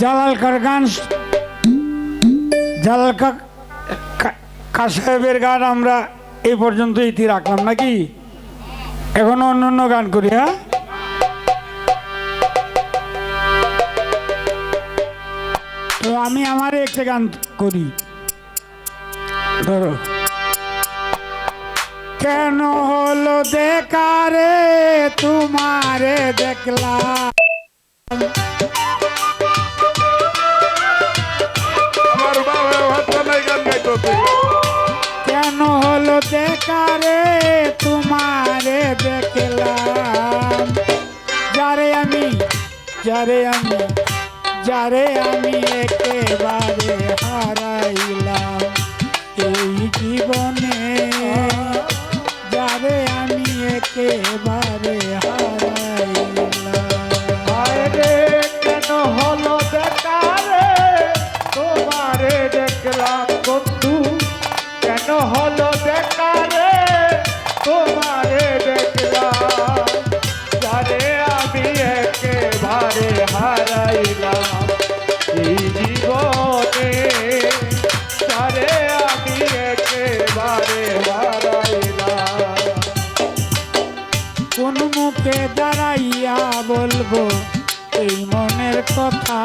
জালাল কার গান, জালাল কা সাহেবের গান আমরা এই পর্যন্ত ইতি রাখলাম নাকি? এখন অন্য অন্য গান করি। হ্যাঁ, তো আমি আমার একটা গান করি। ধরো, কেন হলো দেখারে তোমারে দেখলাম, কেন হলো দেখারে তোমারে দেখলাম, যারে আমি একেবারে হারাইলাম এই জীবনে, যারে আমি একেবারে হারাইলাম। আরে কেন হলো দেখারে তোমারে দেখলাম বন্ধু, কেন হলো দেখারে তোমারে দেখলাম, যারে আমি একেবারে হারাইলাম এই জীবনে, যারে আমি একেবারে হারাইলাম। কোন মুখে দাঁড়াইয়া বলবো এই মনের কথা,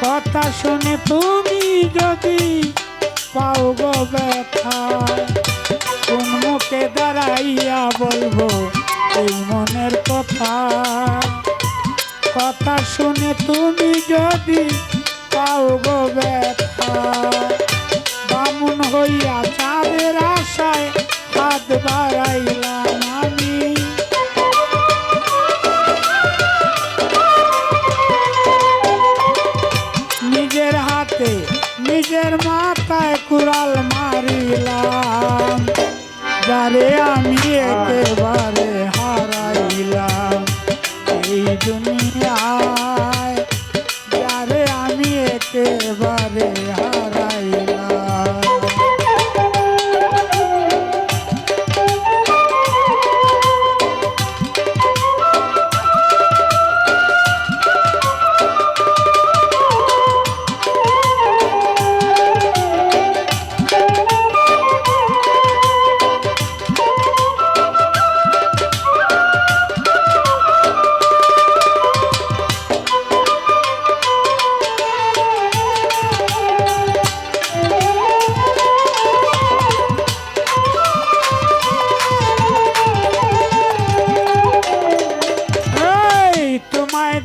কথা শুনে তুমি যদি পাও গো ব্যথা, কোন মুখে দাঁড়াইয়া বলবো এই মনের কথা, কথা শুনে তুমি যদি পাও গো ব্যথা, বামুন হইয়া চাঁদের আশায় হাত বাড়াইলাম আমি, নিজের হাতে নিজের মাথায় কুড়াল মারিলাম, যারে আমি একেবারে হারাইলাম এই দুনিয়ায়, যারে আমি একেবারে হারাইলাম।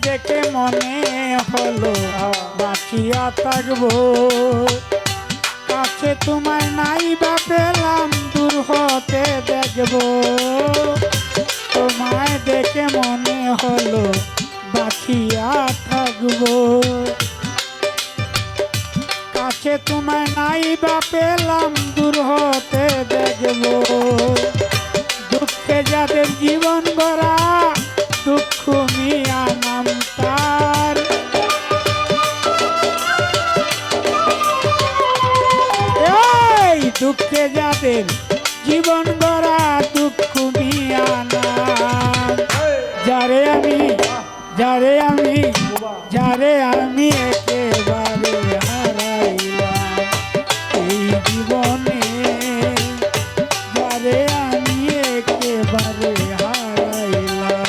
দেখে মনে হলো বাঁচিয়া থাকবো, কাছে তোমায় নাই বা পেলাম দূর হতে দেখবো, তোমায় দেখে মনে হলো বাঁচিয়া থাকবো, কাছে তোমায় নাই বা পেলাম দূর হতে দেখবো, দুঃখে যাদের জীবন গড়া দুঃখ মিয়া নাম তার, এই দুঃখে যাদের জীবন গড়া দুঃখ মিয়া নাম, যারে আমি একেবারে হারাইলাম এই জীবনে, যারে আমি একেবারে হারাইলাম।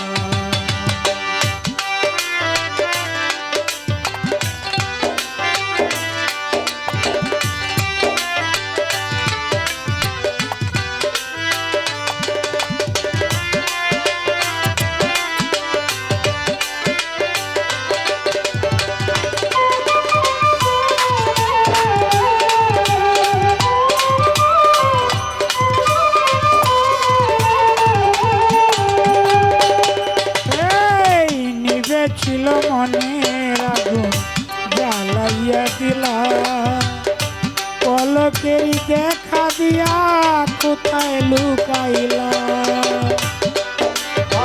ছিল মনের আগুন জ্বালাইয়া দিলা, পলকেরই দেখা দিয়া কোথায় লুকাইলা,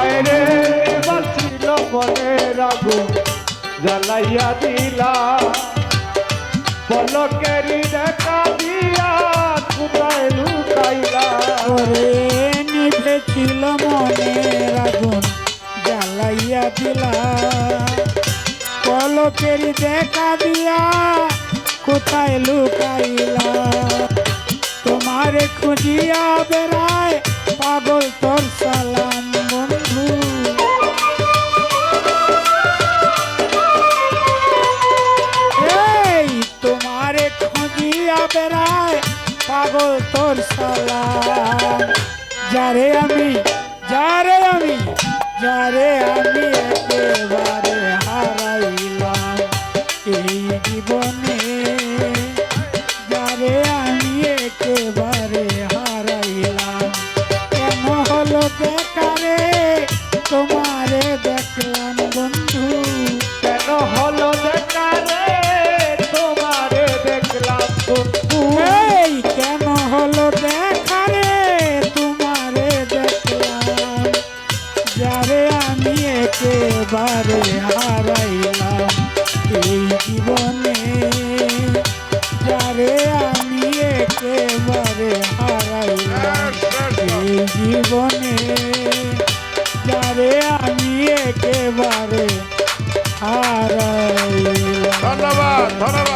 আরে বাঁচিল মনের আগুন জ্বালাইয়া দিলা, পলকেরই দেখা দিয়া কোথায় লুকাইলা, ওরে নিভেছিল মনের আগুন জ্বালাইয়া দিলা, পলকের দেখা দিয়া কোথায় লুকাইলা তোমারে খুঁজিয়া বেড়ায় পাগল তোর সালাম বন্ধু এই তোমারে খুঁজিয়া বেড়ায় পাগল তোর সালাম যারে আমি একেবারে হারাইলাম এই জীবনে যারে আমি একেবারে হারাইলাম কেন হলো বেকারে তোমারে দেখলাম বন্ধু কেন হলো দেখা রে তোমারে দেখলাম বন্ধু এই কেন হলো দেখারে তোমারে দেখলাম যারে আমি একেবারে হারাইলাম এই জীবনে যারে আমি একেবারে হারাইলাম এই জীবনে যারে আমি একেবারে হারাইলাম ধন্যবাদ ধন্যবাদ